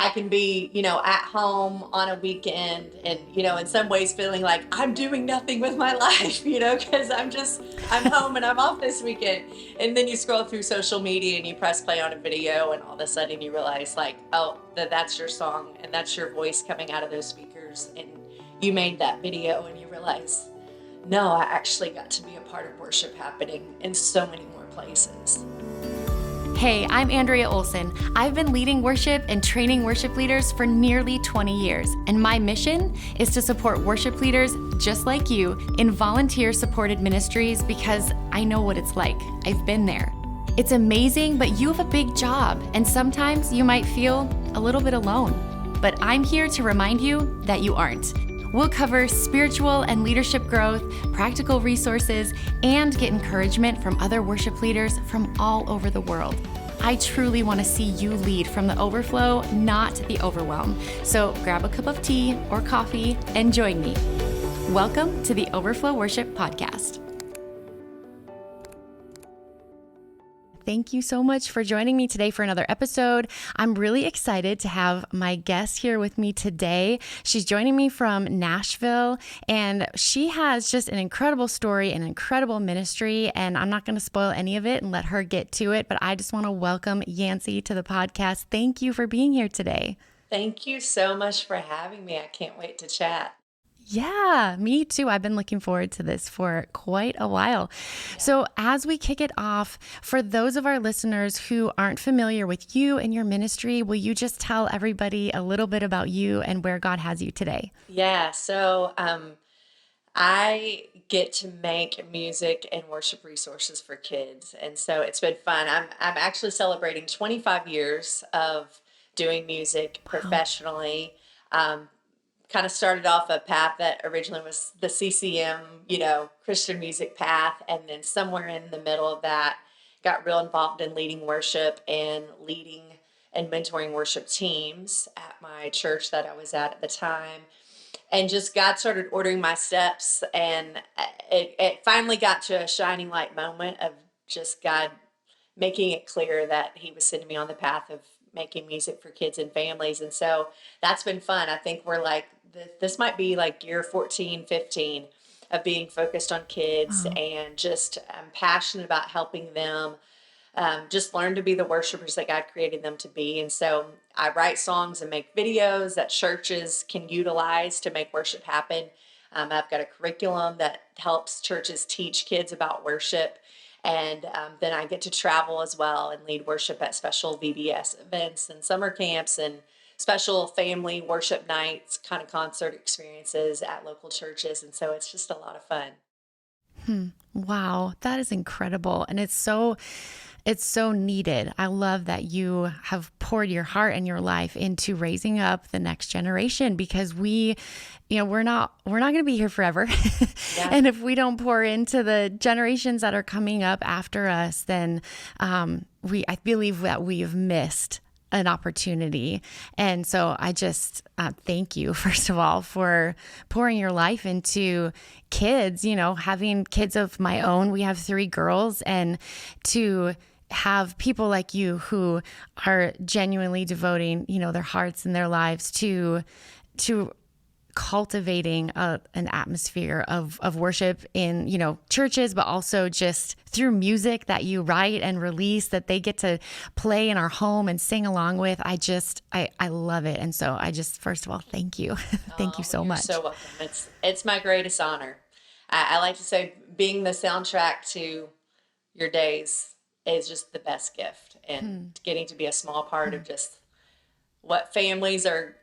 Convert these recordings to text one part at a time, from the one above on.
I can be, at home on a weekend and, in some ways feeling like I'm doing nothing with my life, because I'm home and I'm off this weekend. And then you scroll through social media and you press play on a video and all of a sudden you realize like, oh, that's your song and that's your voice coming out of those speakers. And you made that video and you realize, no, I actually got to be a part of worship happening in so many more places. Hey, I'm Andrea Olson. I've been leading worship and training worship leaders for nearly 20 years, and my mission is to support worship leaders just like you in volunteer-supported ministries because I know what it's like. I've been there. It's amazing, but you have a big job, and sometimes you might feel a little bit alone. But I'm here to remind you that you aren't. We'll cover spiritual and leadership growth, practical resources, and get encouragement from other worship leaders from all over the world. I truly want to see you lead from the overflow, not the overwhelm. So grab a cup of tea or coffee and join me. Welcome to the Overflow Worship Podcast. Thank you so much for joining me today for another episode. I'm really excited to have my guest here with me today. She's joining me from Nashville, and she has just an incredible story, an incredible ministry, and I'm not going to spoil any of it and let her get to it, but I just want to welcome Yancy to the podcast. Thank you for being here today. Thank you so much for having me. I can't wait to chat. Yeah, me too. I've been looking forward to this for quite a while. Yeah. So as we kick it off, for those of our listeners who aren't familiar with you and your ministry, will you just tell everybody a little bit about you and where God has you today? Yeah, so I get to make music and worship resources for kids. And so it's been fun. I'm actually celebrating 25 years of doing music professionally. Kind of started off a path that originally was the CCM, Christian music path. And then somewhere in the middle of that, got real involved in leading worship and leading and mentoring worship teams at my church that I was at the time. And just God started ordering my steps. And it finally got to a shining light moment of just God making it clear that he was sending me on the path of making music for kids and families. And so that's been fun. I think we're like, this might be like year 14, 15 of being focused on kids. Wow. And just I'm passionate about helping them just learn to be the worshipers that God created them to be. And so I write songs and make videos that churches can utilize to make worship happen. I've got a curriculum that helps churches teach kids about worship. And then I get to travel as well and lead worship at special VBS events and summer camps and special family worship nights, kind of concert experiences at local churches. And so it's just a lot of fun. Wow, that is incredible. And it's so needed. I love that you have poured your heart and your life into raising up the next generation because we're not going to be here forever. Yeah. And if we don't pour into the generations that are coming up after us, then I believe that we have missed an opportunity. And so I just thank you, first of all, for pouring your life into kids, having kids of my own. We have 3 girls, and to have people like you who are genuinely devoting, their hearts and their lives to cultivating an atmosphere of worship in, churches, but also just through music that you write and release that they get to play in our home and sing along with. I love it. And so I just, first of all, thank you. Thank you so much. You're so welcome. It's my greatest honor. I like to say being the soundtrack to your days is just the best gift, and getting to be a small part of just what families are,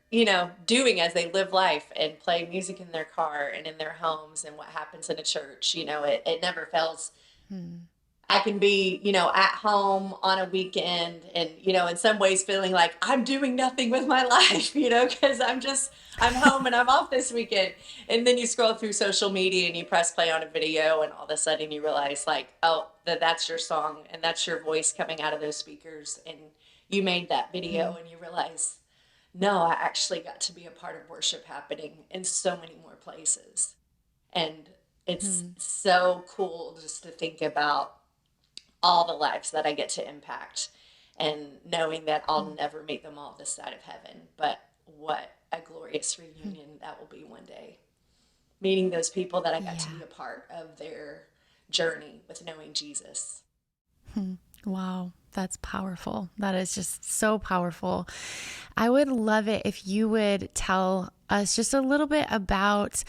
doing as they live life and play music in their car and in their homes and what happens in a church. It never fails. I can be, at home on a weekend and, in some ways feeling like I'm doing nothing with my life, because I'm home and I'm off this weekend. And then you scroll through social media and you press play on a video and all of a sudden you realize like, oh, that's your song and that's your voice coming out of those speakers. And you made that video and you realize, no, I actually got to be a part of worship happening in so many more places. And it's so cool just to think about all the lives that I get to impact and knowing that I'll never meet them all this side of heaven. But what a glorious reunion that will be one day. Meeting those people that I got to Yeah. be a part of their journey with knowing Jesus. Wow, that's powerful. That is just so powerful. I would love it if you would tell us just a little bit about,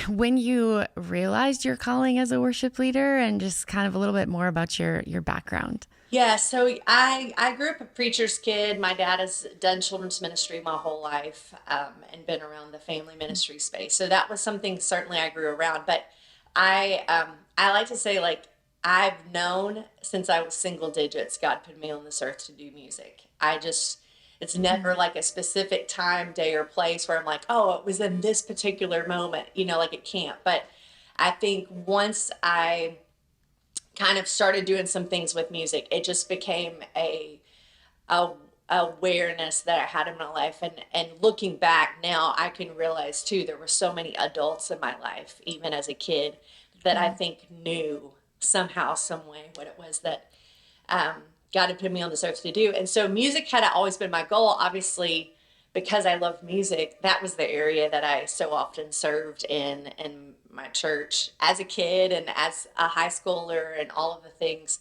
when you realized your calling as a worship leader and just kind of a little bit more about your background. Yeah, so I grew up a preacher's kid. My dad has done children's ministry my whole life, and been around the family ministry space. So that was something certainly I grew around. But I like to say, like, I've known since I was single digits, God put me on this earth to do music. It's never like a specific time, day, or place where I'm like, oh, it was in this particular moment, like it can't. But I think once I kind of started doing some things with music, it just became a awareness that I had in my life. And looking back now, I can realize too, there were so many adults in my life, even as a kid, that I think knew somehow, some way, what it was that God had put me on this earth to do. And so music had always been my goal. Obviously, because I love music, that was the area that I so often served in my church as a kid and as a high schooler and all of the things.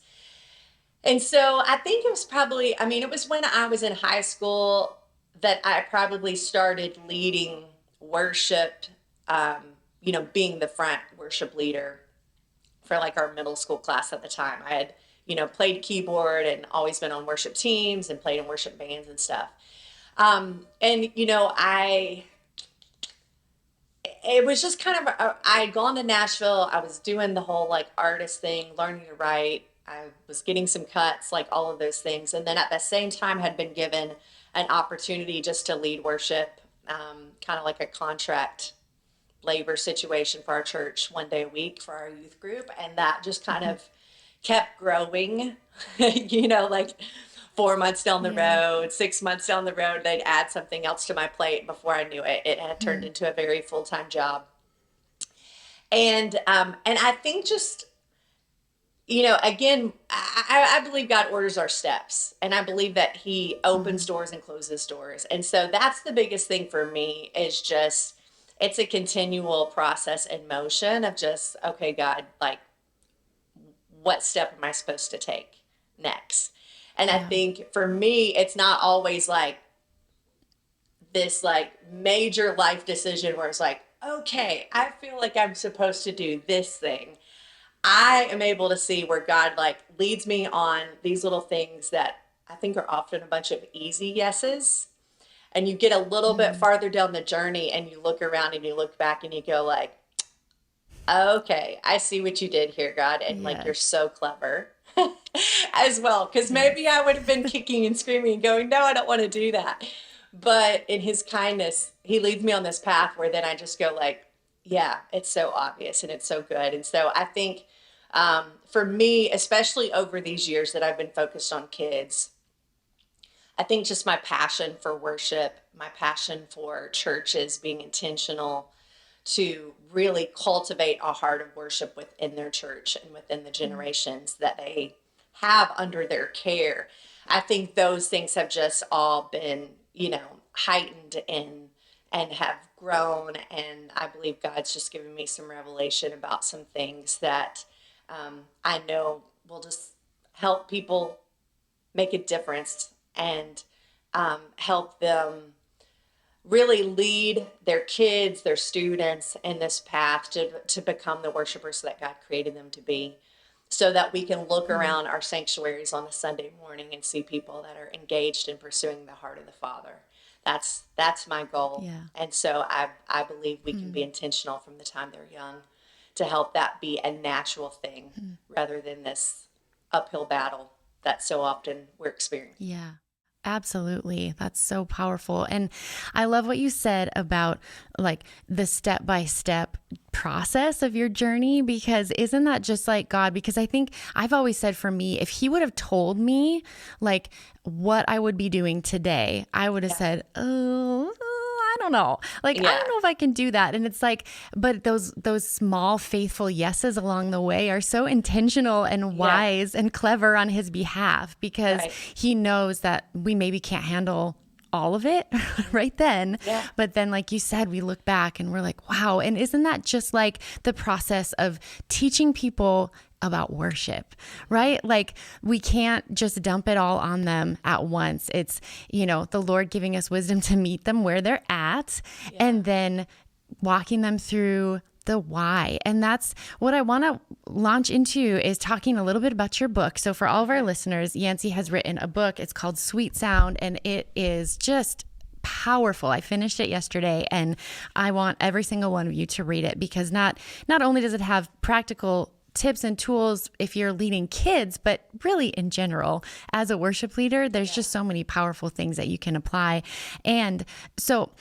And so I think it was probably, I mean, it was when I was in high school that I probably started leading worship, being the front worship leader for like our middle school class at the time. I had, played keyboard and always been on worship teams and played in worship bands and stuff. And it was just kind of, I had gone to Nashville. I was doing the whole like artist thing, learning to write. I was getting some cuts, like all of those things. And then at the same time had been given an opportunity just to lead worship, kind of like a contract labor situation for our church one day a week for our youth group. And that just kind of kept growing, like 4 months down the road, 6 months down the road, they'd add something else to my plate. Before I knew it, it had turned into a very full-time job. And I think just, again, I believe God orders our steps, and I believe that he opens doors and closes doors. And so that's the biggest thing for me is just, it's a continual process in motion of just, okay, God, like, what step am I supposed to take next? And I think for me, it's not always like this like major life decision where it's like, okay, I feel like I'm supposed to do this thing. I am able to see where God like leads me on these little things that I think are often a bunch of easy yeses. And you get a little bit farther down the journey and you look around and you look back and you go like, okay, I see what you did here, God. And like, you're so clever as well. Because maybe I would have been kicking and screaming and going, no, I don't want to do that. But in his kindness, he leads me on this path where then I just go like, yeah, it's so obvious and it's so good. And so I think for me, especially over these years that I've been focused on kids, I think just my passion for worship, my passion for churches being intentional to really cultivate a heart of worship within their church and within the generations that they have under their care. I think those things have just all been, heightened and have grown. And I believe God's just given me some revelation about some things that I know will just help people make a difference and help them really lead their kids, their students in this path to become the worshipers that God created them to be, so that we can look around our sanctuaries on a Sunday morning and see people that are engaged in pursuing the heart of the Father. That's my goal. Yeah. And so I believe we can be intentional from the time they're young to help that be a natural thing rather than this uphill battle that so often we're experiencing. Yeah. Absolutely. That's so powerful. And I love what you said about like the step-by-step process of your journey, because isn't that just like God? Because I think I've always said for me, if he would have told me like what I would be doing today, I would have said, oh, I don't know. Like, I Yeah. don't know if I can do that. And it's like, but those small, faithful yeses along the way are so intentional and Yeah. wise and clever on his behalf, because Right. he knows that we maybe can't handle all of it right then. Yeah. But then, like you said, we look back and we're like, wow. And isn't that just like the process of teaching people about worship, right? Like, we can't just dump it all on them at once. It's, the Lord giving us wisdom to meet them where they're at, Yeah. and then walking them through the why. And that's what I want to launch into, is talking a little bit about your book. So for all of our listeners, Yancy has written a book. It's called Sweet Sound, and it is just powerful. I finished it yesterday, and I want every single one of you to read it, because not only does it have practical tips and tools if you're leading kids, but really in general, as a worship leader, there's just so many powerful things that you can apply. And so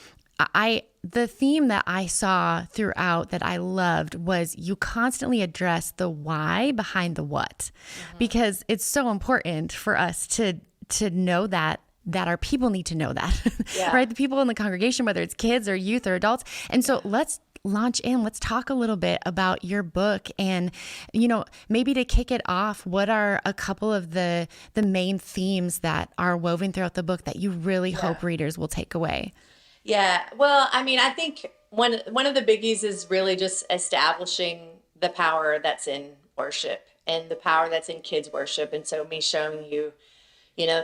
the theme that I saw throughout that I loved was you constantly address the why behind the what, because it's so important for us to know that our people need to know that, Yeah. right? The people in the congregation, whether it's kids or youth or adults. And so let's launch in. Let's talk a little bit about your book, and, maybe to kick it off, what are a couple of the main themes that are woven throughout the book that you really hope readers will take away? Yeah. Well, I mean, I think one of the biggies is really just establishing the power that's in worship and the power that's in kids worship. And so me showing you,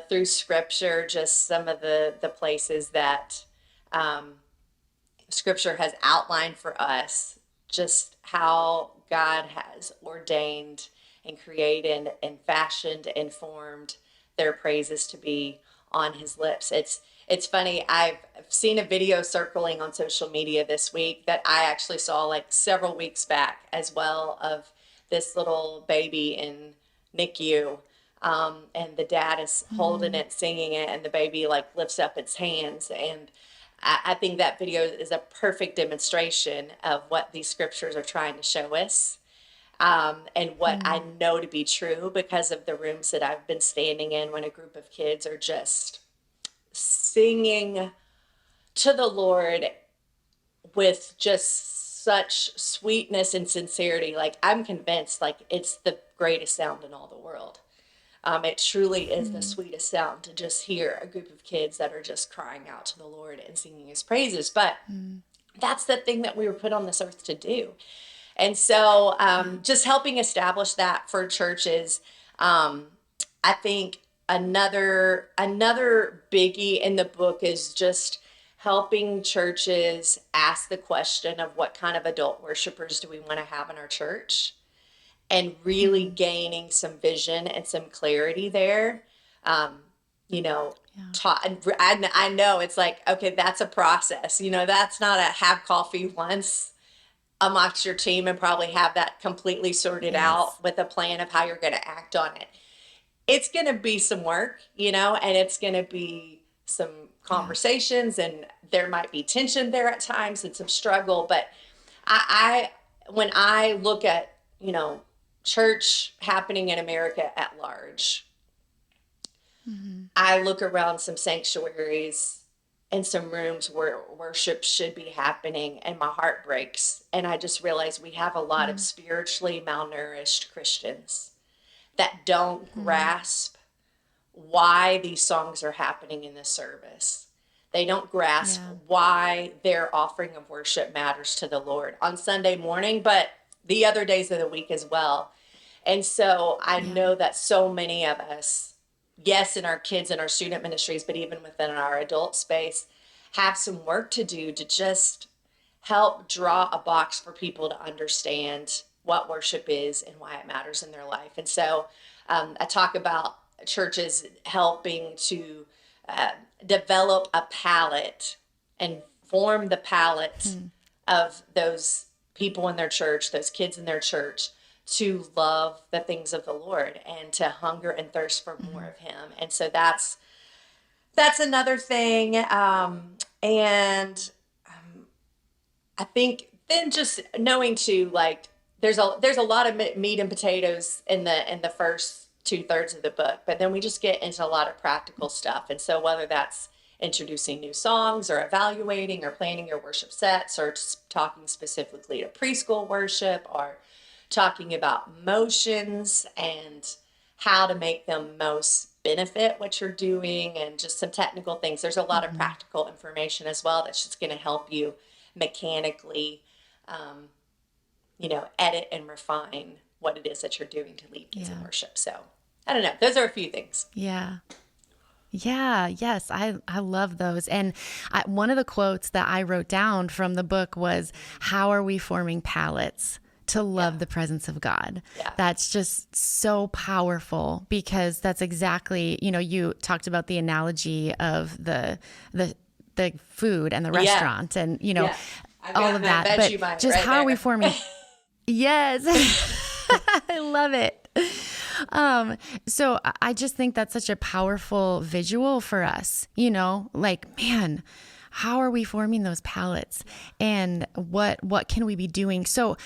through scripture, just some of the places that scripture has outlined for us, just how God has ordained and created and fashioned and formed their praises to be on his lips. It's funny. I've seen a video circling on social media this week that I actually saw like several weeks back as well, of this little baby in NICU. And the dad is holding it, singing it, and the baby like lifts up its hands. And I think that video is a perfect demonstration of what these scriptures are trying to show us. And what I know to be true because of the rooms that I've been standing in when a group of kids are just singing to the Lord with just such sweetness and sincerity. Like, I'm convinced, like, it's the greatest sound in all the world. It truly is the sweetest sound to just hear a group of kids that are just crying out to the Lord and singing his praises. But that's the thing that we were put on this earth to do. And so just helping establish that for churches. I think another biggie in the book is just helping churches ask the question of what kind of adult worshipers do we want to have in our church, and really gaining some vision and some clarity there. I know it's like, okay, that's a process. That's not a have coffee once amongst your team and probably have that completely sorted out with a plan of how you're going to act on it. It's going to be some work, and it's going to be some conversations, and there might be tension there at times and some struggle. But when I look at, church happening in America at large, I look around some sanctuaries and some rooms where worship should be happening, and my heart breaks. And I just realize we have a lot of spiritually malnourished Christians that don't grasp why these songs are happening in this service. They don't grasp why their offering of worship matters to the Lord on Sunday morning, but the other days of the week as well. And so I know that so many of us, yes, in our kids and our student ministries, but even within our adult space, have some work to do to just help draw a box for people to understand what worship is and why it matters in their life. And so I talk about churches helping to develop a palette and form the palette of those people in their church, those kids in their church, to love the things of the Lord and to hunger and thirst for more of him. And so that's another thing. And I think then just knowing too, like, there's a lot of meat and potatoes in the first 2/3 of the book, but then we just get into a lot of practical stuff. And so whether that's introducing new songs or evaluating or planning your worship sets or talking specifically to preschool worship or talking about motions and how to make them most benefit what you're doing and just some technical things. There's a lot of practical information as well that's just going to help you mechanically, edit and refine what it is that you're doing to lead kids in worship. So I don't know. Those are a few things. Yeah. Yeah, yes, I love those. And one of the quotes that I wrote down from the book was, how are we forming palates to love the presence of God? Yeah. That's just so powerful, because that's exactly, you talked about the analogy of the food and the restaurant and, all of that. But just how are we forming? Yes. I love it. So I just think that's such a powerful visual for us, like, man, how are we forming those palettes, and what can we be doing? So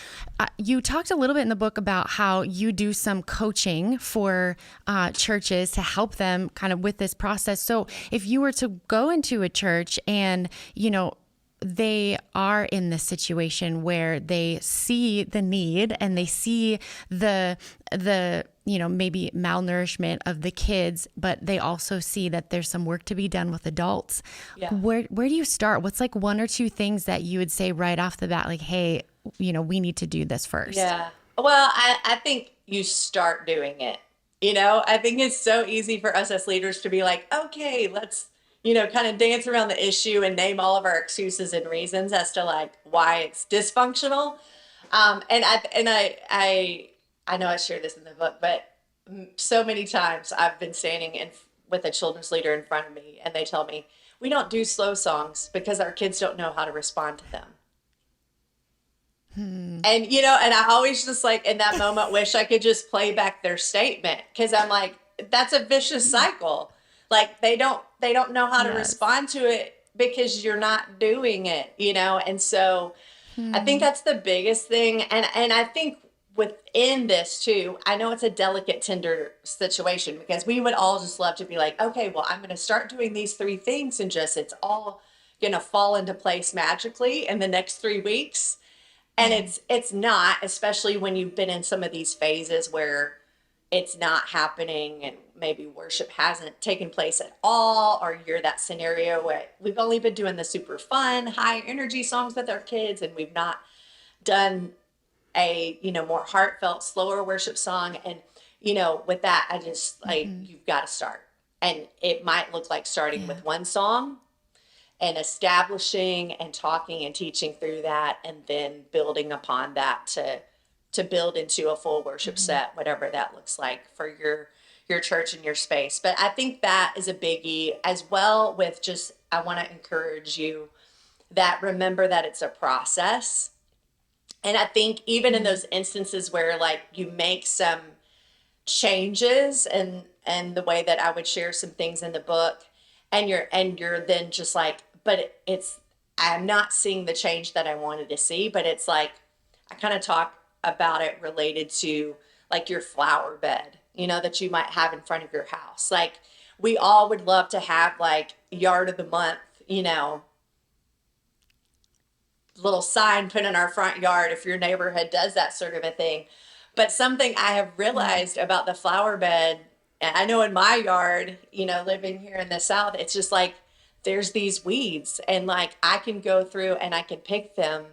you talked a little bit in the book about how you do some coaching for churches to help them kind of with this process. So if you were to go into a church and, they are in this situation where they see the need and they see the maybe malnourishment of the kids, but they also see that there's some work to be done with adults. Yeah. Where do you start? What's like one or two things that you would say right off the bat, like, hey, we need to do this first? Yeah. Well, I think you start doing it. I think it's so easy for us as leaders to be like, okay, let's kind of dance around the issue and name all of our excuses and reasons as to like why it's dysfunctional. And I know I shared this in the book, but so many times I've been standing with a children's leader in front of me, and they tell me, we don't do slow songs because our kids don't know how to respond to them. And, and I always just like in that moment wish I could just play back their statement, because I'm like, that's a vicious cycle. Like they don't know how to respond to it because you're not doing it, And so I think that's the biggest thing. And I think within this too, I know it's a delicate, tender situation, because we would all just love to be like, okay, well, I'm going to start doing these 3 things and just, it's all going to fall into place magically in the next 3 weeks. And it's not, especially when you've been in some of these phases where it's not happening and maybe worship hasn't taken place at all, or you're that scenario where we've only been doing the super fun, high energy songs with our kids, and we've not done a, more heartfelt, slower worship song. And, with that, I just like, you've got to start. And it might look like starting with one song and establishing and talking and teaching through that, and then building upon that to build into a full worship set, whatever that looks like for your church and your space. But I think that is a biggie as well. With just, I want to encourage you that remember that it's a process. And I think even in those instances where like you make some changes and the way that I would share some things in the book, and you're then just like, but I'm not seeing the change that I wanted to see. But it's like, I kind of talk about it related to like your flower bed, that you might have in front of your house. Like we all would love to have like yard of the month, little sign put in our front yard if your neighborhood does that sort of a thing. But something I have realized about the flower bed, and I know in my yard, living here in the South, it's just like there's these weeds, and like I can go through and I can pick them,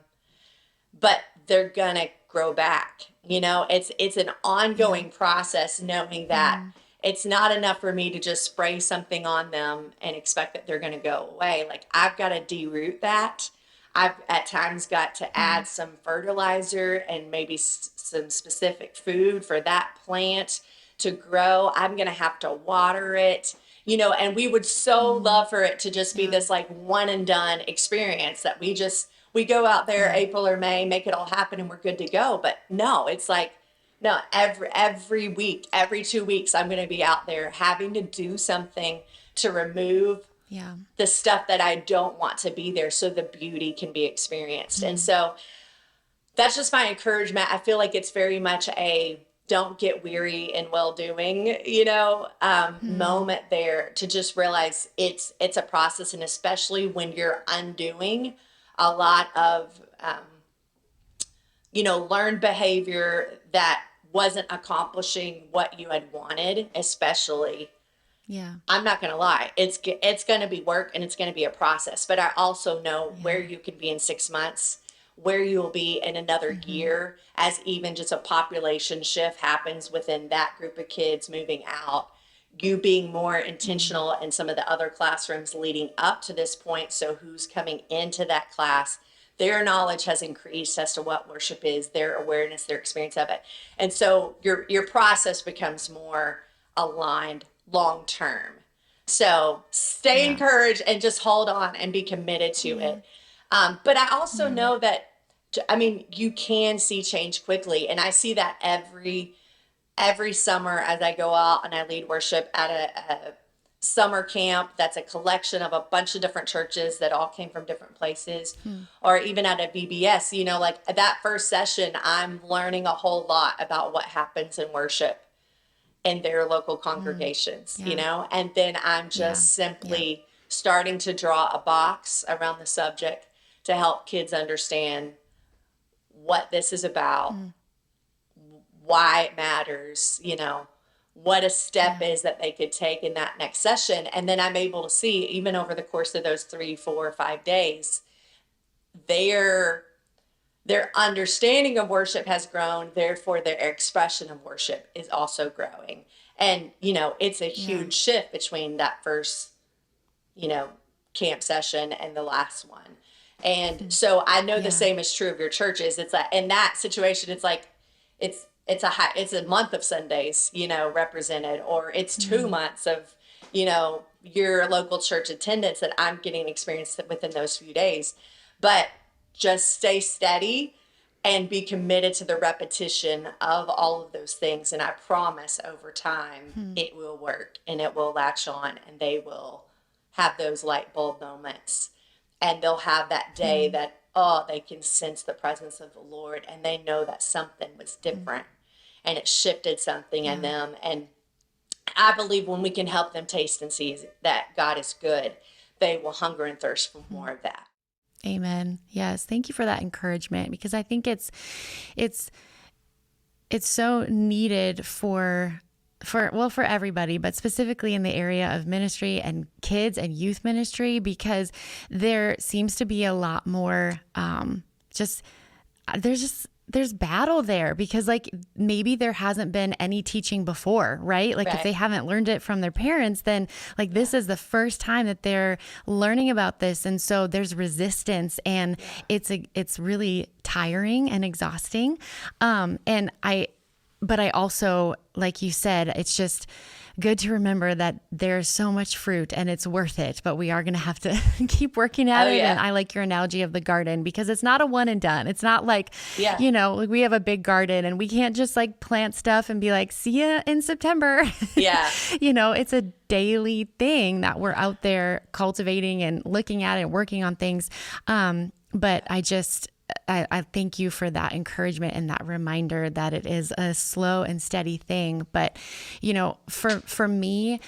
but they're gonna grow back. It's an ongoing process, knowing that it's not enough for me to just spray something on them and expect that they're going to go away. Like I've got to de-root that. I've at times got to add some fertilizer and maybe some specific food for that plant to grow. I'm going to have to water it, and we would so love for it to just be this like one and done experience that we go out there April or May, make it all happen, and we're good to go. But no, it's like, no, every week, every 2 weeks, I'm going to be out there having to do something to remove the stuff that I don't want to be there so the beauty can be experienced. And so that's just my encouragement. I feel like it's very much a don't get weary in well doing, Hmm. moment there to just realize it's a process, and especially when you're undoing a lot of learned behavior that wasn't accomplishing what you had wanted, especially. Yeah. I'm not going to lie. It's going to be work, and it's going to be a process. But I also know where Yeah. you could be in 6 months, where you will be in another Hmm. year, as even just a population shift happens within that group of kids moving out. You being more Mm. intentional in some of the other classrooms leading up to this point. So who's coming into that class? Their knowledge has increased as to what worship is, their awareness, their experience of it. And so your process becomes more aligned long term. So stay Yeah. encouraged and just hold on and be committed to Yeah. it. But I also Mm. know that, I mean, you can see change quickly, and I see that every summer as I go out and I lead worship at a summer camp that's a collection of a bunch of different churches that all came from different places, Hmm. or even at a VBS. Like that first session, I'm learning a whole lot about what happens in worship in their local Mm. congregations, Yeah. and then I'm Yeah. just Yeah. simply starting to draw a box around the subject to help kids understand what this is about, Mm. why it matters, what a step Yeah. is that they could take in that next session. And then I'm able to see, even over the course of those 3, 4, 5 days, their their understanding of worship has grown, therefore their expression of worship is also growing. And it's a Yeah. huge shift between that first you know camp session and the last one. And Hmm. so I know the Yeah. same is true of your churches. It's like in that situation, it's like it's a month of Sundays represented, or it's two Mm. months of your local church attendance that I'm getting experience within those few days. But just stay steady and be committed to the repetition of all of those things, and I promise over time Hmm. it will work, and it will latch on, and they will have those light bulb moments, and they'll have that day Hmm. that, oh, they can sense the presence of the Lord, and they know that something was Hmm. different, and it shifted something in Yeah. them. And I believe when we can help them taste and see that God is good, they will hunger and thirst for Hmm. more of that. Amen. Yes. Thank you for that encouragement, because I think it's it's so needed for everybody, but specifically in the area of ministry and kids and youth ministry, because there seems to be a lot more just there's battle there, because like maybe there hasn't been any teaching before, right? Like if Right. they haven't learned it from their parents, then like Yeah. this is the first time that they're learning about this, and so there's resistance, and Yeah. it's really tiring and exhausting. And but I also, like you said, it's just good to remember that there's so much fruit and it's worth it, but we are going to have to keep working at Oh, it. And yeah. I like your analogy of the garden, because it's not a one and done. It's not like, Yeah. like we have a big garden and we can't just like plant stuff and be like, see ya in September. Yeah. It's a daily thing that we're out there cultivating and looking at it and working on things. But I thank you for that encouragement and that reminder that it is a slow and steady thing. But, for me,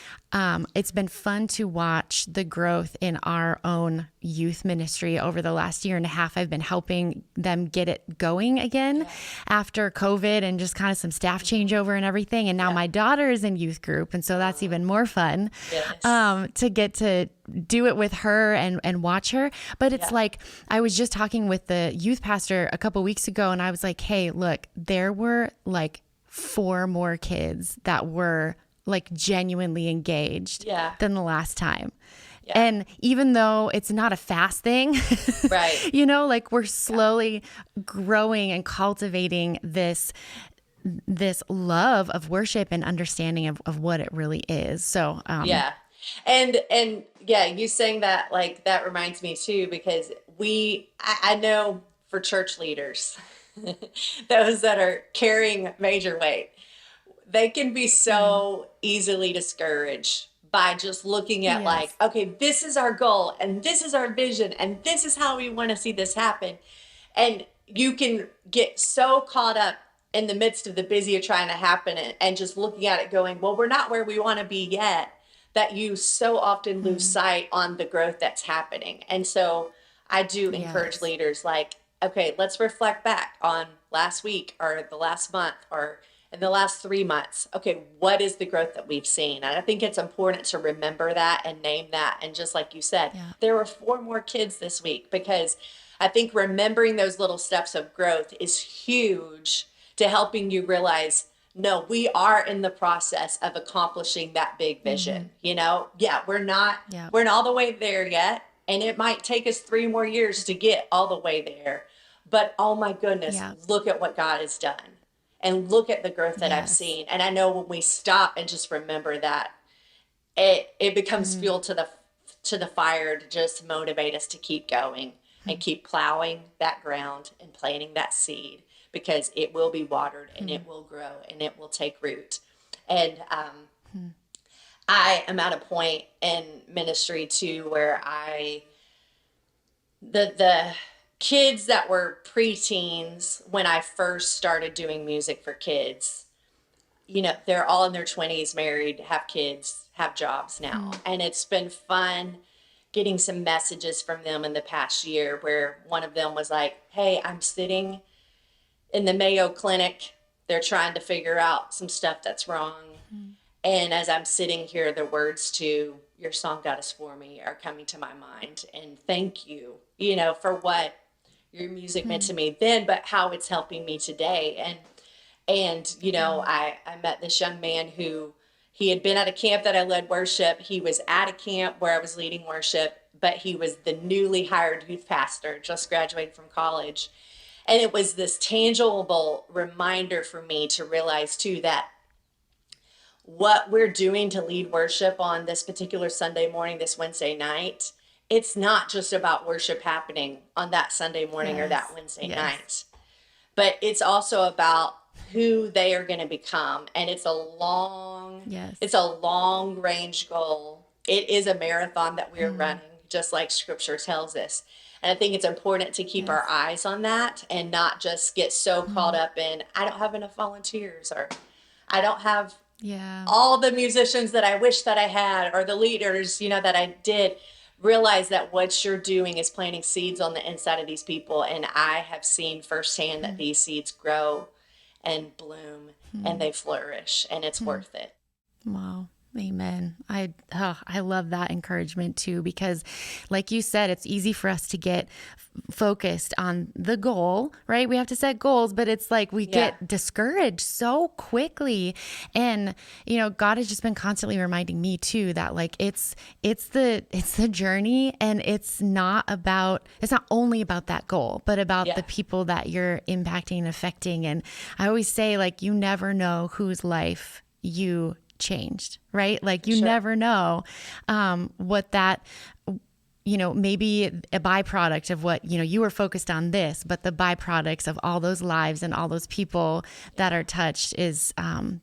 it's been fun to watch the growth in our own youth ministry over the last year and a half. I've been helping them get it going again Yeah. after COVID and just kind of some staff changeover and everything. And now Yeah. my daughter is in youth group. And so that's even more fun Yes. to get to do it with her and watch her. But it's Yeah. like, I was just talking with the youth pastor a couple weeks ago, and I was like, hey, look, there were like 4 more kids that were like genuinely engaged Yeah. than the last time. Yeah. And even though it's not a fast thing, Right. like we're Yeah. slowly growing and cultivating this love of worship and understanding of what it really is. So, Yeah. And yeah, you saying that, like, that reminds me too, because I know for church leaders, those that are carrying major weight, they can be mm, so easily discouraged by just looking at, like, yes. okay, this is our goal and this is our vision and this is how we want to see this happen. And you can get so caught up in the midst of the busy of trying to happen and just looking at it going, well, we're not where we want to be yet, that you so often lose Mm. sight on the growth that's happening. And so I do encourage Yes. leaders like, okay, let's reflect back on last week or the last month or in the last 3 months. Okay, what is the growth that we've seen? And I think it's important to remember that and name that. And just like you said, Yeah. there were 4 more kids this week, because I think remembering those little steps of growth is huge to helping you realize, no, we are in the process of accomplishing that big Mm-hmm. vision. Yeah, Yeah. we're not all the way there yet. And it might take us 3 more years to get all the way there. But oh my goodness, Yeah. look at what God has done and look at the growth that I've Yes. seen. And I know when we stop and just remember that, it becomes Mm. fuel to the fire to just motivate us to keep going and keep plowing that ground and planting that seed, because it will be watered and Mm. it will grow and it will take root. And Mm. I am at a point in ministry too where the kids that were preteens when I first started doing music for kids, they're all in their 20s, married, have kids, have jobs now. Mm. And it's been fun getting some messages from them in the past year, where one of them was like, hey, I'm sitting in the Mayo Clinic. They're trying to figure out some stuff that's wrong. Mm. And as I'm sitting here, the words to Your Song God Is For Me are coming to my mind. And thank you, for what your music meant to Mm. me then, but how it's helping me today. And Wow. I met this young man who, he had been at a camp that I led worship. He was at a camp where I was leading worship, but he was the newly hired youth pastor, just graduated from college. And it was this tangible reminder for me to realize too that what we're doing to lead worship on this particular Sunday morning, this Wednesday night, it's not just about worship happening on that Sunday morning or that Yes. Wednesday Yes. night, but it's also about who they are going to become. And it's Yes. a long range goal. It is a marathon that we're Mm. running, just like scripture tells us. And I think it's important to keep our Yes. eyes on that and not just get so caught Mm. up in, I don't have enough volunteers, or I don't have Yeah. all the musicians that I wish that I had, or the leaders, that I did. Realize that what you're doing is planting seeds on the inside of these people. And I have seen firsthand that Mm. these seeds grow and bloom and Mm. they flourish, and it's Mm. worth it. Wow. Amen. I love that encouragement too, because like you said, it's easy for us to get focused on the goal, right? We have to set goals, but it's like we Yeah, get discouraged so quickly. And God has just been constantly reminding me too that like it's the journey, and it's not only about that goal, but about yeah, the people that you're impacting and affecting. And I always say, like, you never know whose life you changed, right? Like for you sure. never know what that, maybe a byproduct of what, you were focused on this, but the byproducts of all those lives and all those people that are touched is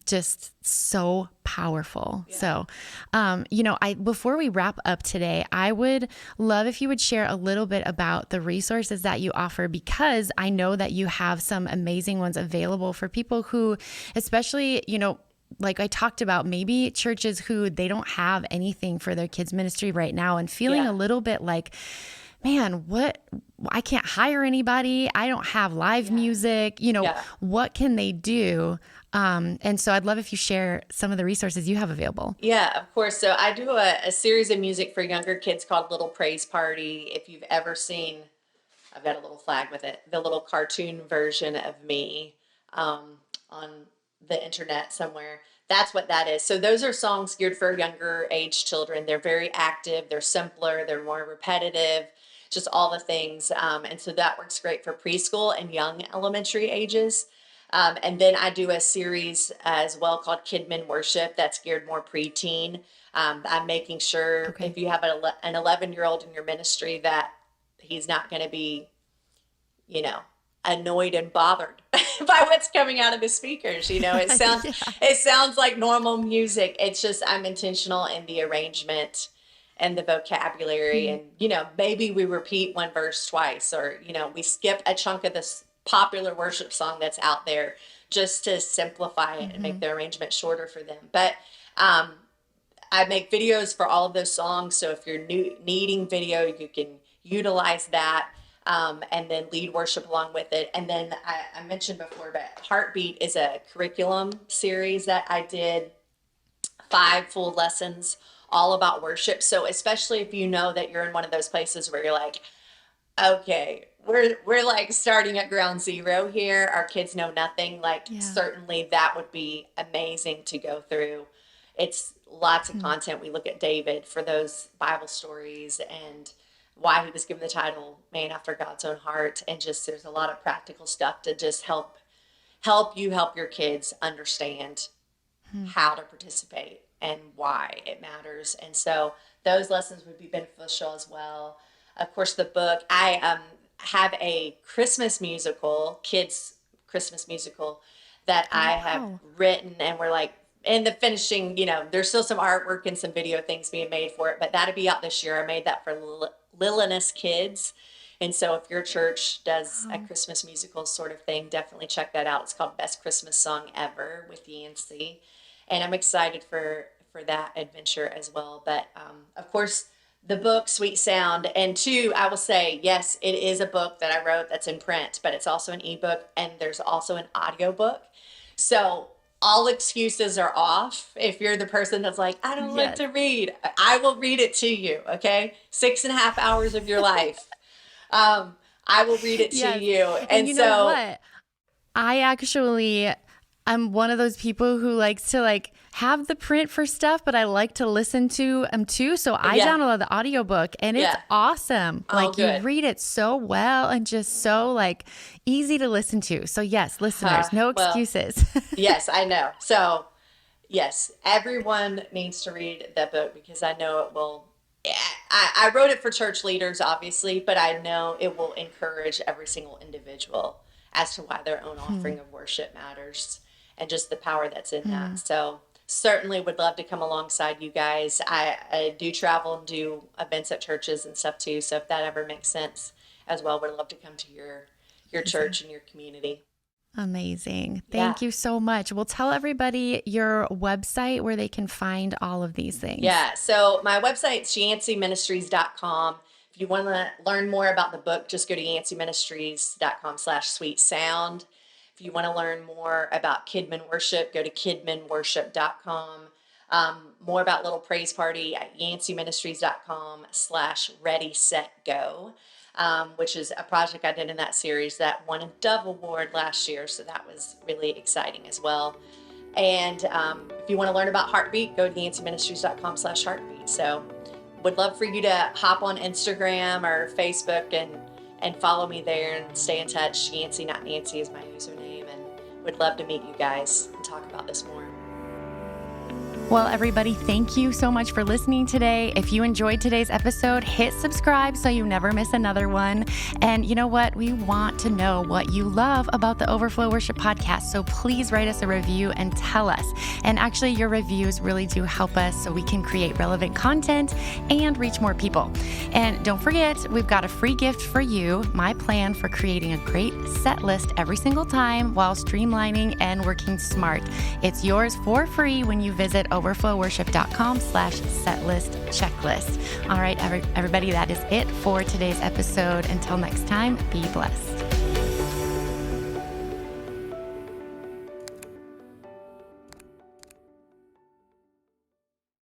just so powerful. Yeah. So, before we wrap up today, I would love if you would share a little bit about the resources that you offer, because I know that you have some amazing ones available for people who, especially, like I talked about, maybe churches who they don't have anything for their kids ministry right now and feeling Yeah. a little bit like, man, I can't hire anybody. I don't have live Yeah. music. Yeah. What can they do? And so I'd love if you share some of the resources you have available. Yeah, of course. So I do a series of music for younger kids called Little Praise Party. If you've ever seen, I've got a little flag with it, the little cartoon version of me on the internet somewhere. That's what that is. So those are songs geared for younger age children. They're very active, they're simpler, they're more repetitive, just all the things. And so that works great for preschool and young elementary ages. And then I do a series as well called Kidmin Worship that's geared more preteen. I'm making sure Okay. if you have an 11-year-old in your ministry that he's not going to be, you know, annoyed and bothered by what's coming out of the speakers. Yeah. It sounds like normal music. It's just I'm intentional in the arrangement and the vocabulary, Mm. and maybe we repeat one verse twice, or we skip a chunk of this popular worship song that's out there, just to simplify it and make the arrangement shorter for them. But I make videos for all of those songs. So if you're needing video, you can utilize that, and then lead worship along with it. And then I mentioned before, but Heartbeat is a curriculum series that I did, 5 full lessons all about worship. So especially if you know that you're in one of those places where you're like, okay, we're like starting at ground zero here. Our kids know nothing. Like, certainly that would be amazing to go through. It's lots of content. We look at David for those Bible stories and why he was given the title Man After God's Own Heart. And just, there's a lot of practical stuff to just help your kids understand how to participate and why it matters. And so those lessons would be beneficial as well. Of course, the book, I have a Christmas musical, kids Christmas musical, that I have written, and we're like in the finishing, there's still some artwork and some video things being made for it, but that'll be out this year. I made that for Lilliness Kids. And so if your church does a Christmas musical sort of thing, definitely check that out. It's called Best Christmas Song Ever with Yancy. And I'm excited for that adventure as well. But of course, the book, Sweet Sound. And 2, I will say, yes, it is a book that I wrote that's in print, but it's also an ebook, and there's also an audiobook. So all excuses are off. If you're the person that's like, I don't like to read, I will read it to you, okay? 6.5 hours of your life. I will read it to you. And you know what? I'm one of those people who likes to have the print for stuff, but I like to listen to them too. So I downloaded the audiobook, and it's awesome. You read it so well and just so easy to listen to. So yes, listeners, no excuses. Yes, I know. So yes, everyone needs to read that book, because I know it will. I wrote it for church leaders, obviously, but I know it will encourage every single individual as to why their own offering of worship matters, and just the power that's in that. So certainly would love to come alongside you guys. I do travel and do events at churches and stuff too. So if that ever makes sense as well, would love to come to your church and your community. Amazing. Thank you so much. Well, tell everybody your website where they can find all of these things. Yeah. So my website's yancyministries.com. If you want to learn more about the book, just go to yancyministries.com/sweet sound. If you want to learn more about Kidman Worship, go to kidmanworship.com. More about Little Praise Party at yancyministries.com/ready, set, go, which is a project I did in that series that won a Dove Award last year. So that was really exciting as well. And if you want to learn about Heartbeat, go to yancyministries.com/heartbeat. So would love for you to hop on Instagram or Facebook and follow me there and stay in touch. Yancy, not Nancy, is my username, and would love to meet you guys and talk about this more. Well, everybody, thank you so much for listening today. If you enjoyed today's episode, hit subscribe so you never miss another one. And you know what? We want to know what you love about the Overflow Worship Podcast. So please write us a review and tell us. And actually, your reviews really do help us so we can create relevant content and reach more people. And don't forget, we've got a free gift for you, my plan for creating a great set list every single time while streamlining and working smart. It's yours for free when you visit overflowworship.com/setlist checklist. All right, everybody, that is it for today's episode. Until next time, be blessed.